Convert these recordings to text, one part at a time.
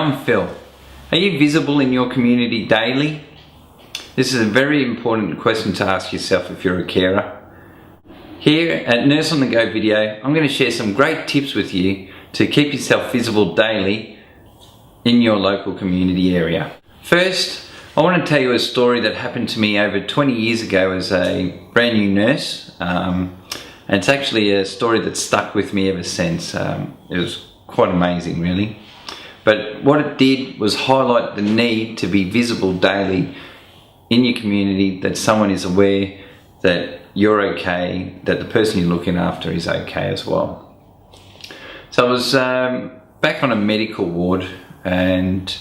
I'm Phil. Are you visible in your community daily? This is a very important question to ask yourself if you're a carer. Here at Nurse on the Go video, I'm going to share some great tips with you to keep yourself visible daily in your local community area. First, I want to tell you a story that happened to me over 20 years ago as a brand new nurse. And it's actually a story that's stuck with me ever since. It was quite amazing, really. But what it did was highlight the need to be visible daily in your community, that someone is aware that you're okay, that the person you're looking after is okay as well. So I was back on a medical ward, and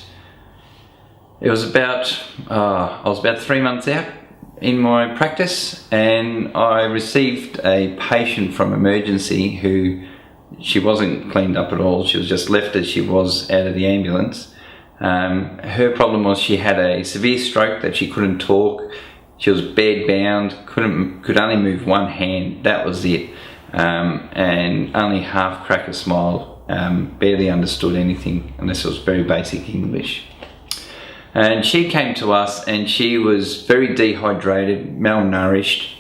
it was about, I was about 3 months out in my practice, and I received a patient from emergency who, she wasn't cleaned up at all. She was just left as she was out of the ambulance. Her problem was she had a severe stroke that she couldn't talk. She was bed-bound, could only move one hand, that was it. And only half crack a smile, barely understood anything unless it was very basic English. And she came to us and she was very dehydrated, malnourished,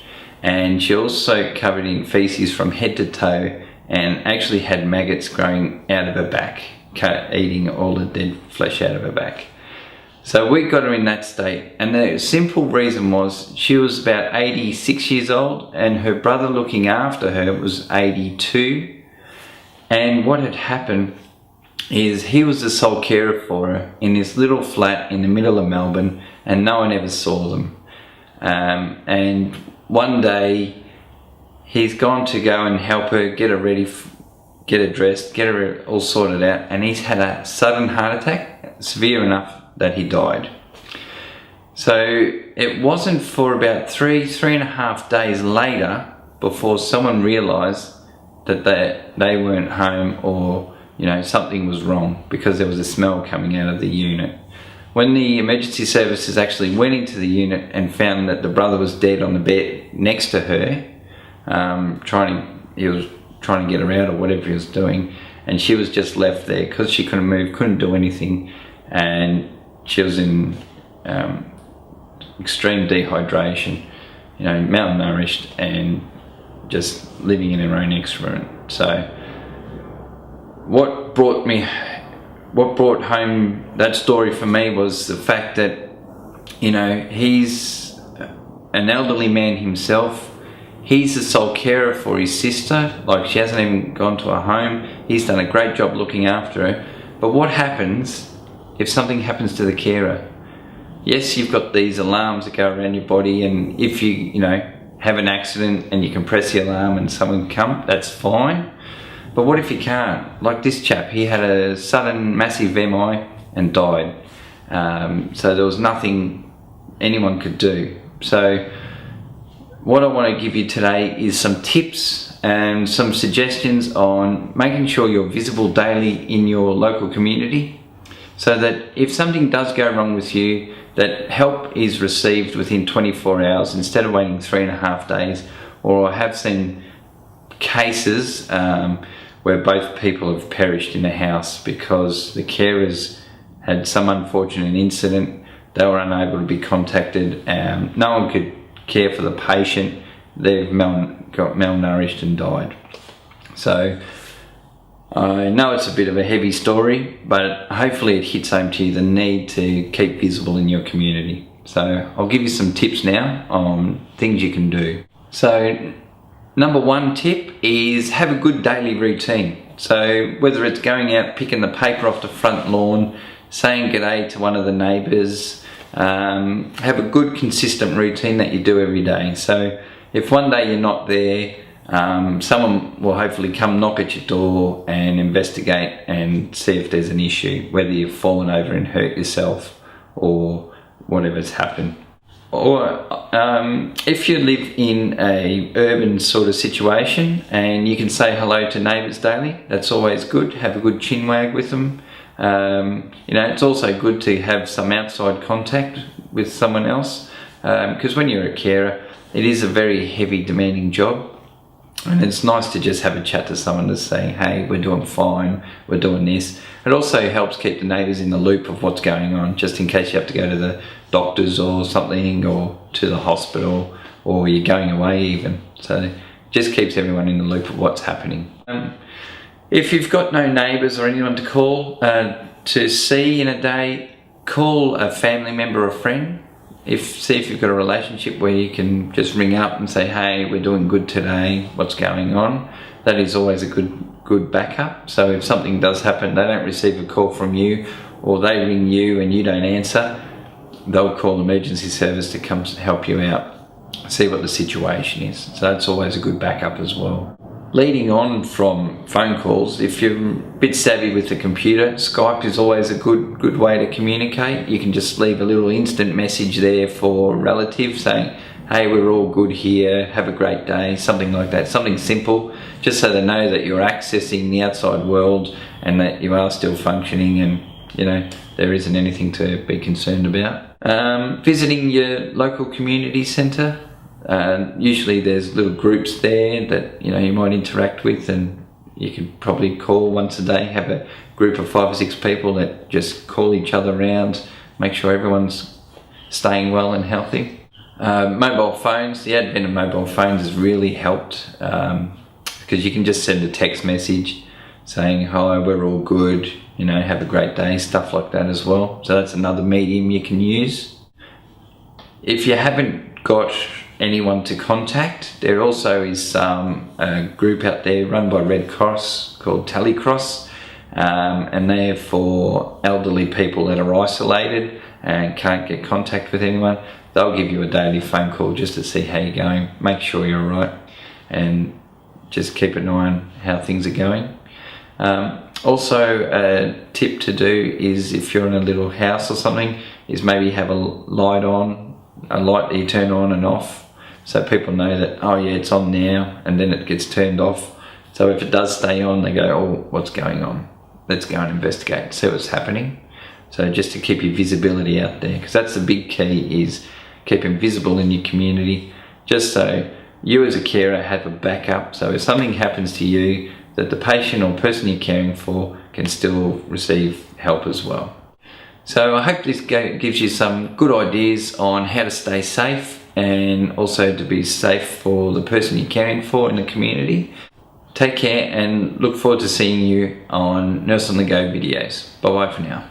and she also covered in feces from head to toe and actually had maggots growing out of her back, eating all the dead flesh out of her back. So we got her in that state, and the simple reason was she was about 86 years old and her brother looking after her was 82. And what had happened is he was the sole carer for her in this little flat in the middle of Melbourne, and no one ever saw them. And one day he's gone to go and help her, get her ready, get her dressed, get her all sorted out, and he's had a sudden heart attack, severe enough that he died. So it wasn't for about three and a half days later before someone realised that they weren't home, or something was wrong, because there was a smell coming out of the unit. When the emergency services actually went into the unit and found that the brother was dead on the bed next to her, he was trying to get her out or whatever he was doing, and she was just left there because she couldn't move, couldn't do anything, and she was in extreme dehydration, malnourished, and just living in her own excrement. So what brought home that story for me was the fact that he's an elderly man himself. He's the sole carer for his sister. Like, she hasn't even gone to a home. He's done a great job looking after her. But what happens if something happens to the carer? Yes, you've got these alarms that go around your body, and if you have an accident and you can press the alarm and someone can come, that's fine. But what if you can't? Like this chap, he had a sudden massive MI and died. So there was nothing anyone could do. So what I want to give you today is some tips and some suggestions on making sure you're visible daily in your local community, so that if something does go wrong with you, that help is received within 24 hours instead of waiting 3.5 days. Or I have seen cases where both people have perished in a house because the carers had some unfortunate incident. They were unable to be contacted, and no one could care for the patient. They've got malnourished and died. So I know it's a bit of a heavy story, but hopefully it hits home to you the need to keep visible in your community. So I'll give you some tips now on things you can do. So number one tip is have a good daily routine. So whether it's going out, picking the paper off the front lawn, saying g'day to one of the neighbours, have a good consistent routine that you do every day. So if one day you're not there, someone will hopefully come knock at your door and investigate and see if there's an issue, whether you've fallen over and hurt yourself or whatever's happened. Or if you live in a urban sort of situation and you can say hello to neighbours daily, that's always good. Have a good chin wag with them. It's also good to have some outside contact with someone else, because when you're a carer, it is a very heavy, demanding job. And it's nice to just have a chat to someone to say, hey, we're doing fine, we're doing this. It also helps keep the neighbours in the loop of what's going on, just in case you have to go to the doctors or something, or to the hospital, or you're going away even. So it just keeps everyone in the loop of what's happening. If you've got no neighbours or anyone to call to see in a day, call a family member or friend. See if you've got a relationship where you can just ring up and say, hey, we're doing good today, what's going on? That is always a good backup. So if something does happen, they don't receive a call from you, or they ring you and you don't answer, they'll call emergency service to come help you out, see what the situation is. So that's always a good backup as well. Leading on from phone calls, if you're a bit savvy with the computer, Skype is always a good way to communicate. You can just leave a little instant message there for relatives saying, hey, we're all good here, have a great day, something like that, something simple, just so they know that you're accessing the outside world and that you are still functioning, and you know there isn't anything to be concerned about. Visiting your local community centre. Usually there's little groups there that you might interact with, and you could probably call once a day, have a group of 5 or 6 people that just call each other around, make sure everyone's staying well and healthy. Mobile phones, the advent of mobile phones has really helped, because you can just send a text message saying, hi, we're all good, have a great day, stuff like that as well. So that's another medium you can use. If you haven't got anyone to contact, there also is a group out there run by Red Cross called Telecross, and they're for elderly people that are isolated and can't get contact with anyone. They'll give you a daily phone call just to see how you're going, make sure you're all right, and just keep an eye on how things are going. Also, a tip to do is, if you're in a little house or something, is maybe have a light on, a light that you turn on and off, so people know that, oh yeah, it's on now, and then it gets turned off. So if it does stay on, they go, oh, what's going on? Let's go and investigate, see what's happening. So just to keep your visibility out there, because that's the big key, is keeping visible in your community, just so you as a carer have a backup. So if something happens to you, that the patient or person you're caring for can still receive help as well. So I hope this gives you some good ideas on how to stay safe, and also to be safe for the person you're caring for in the community. Take care, and look forward to seeing you on Nurse on the Go videos. Bye bye for now.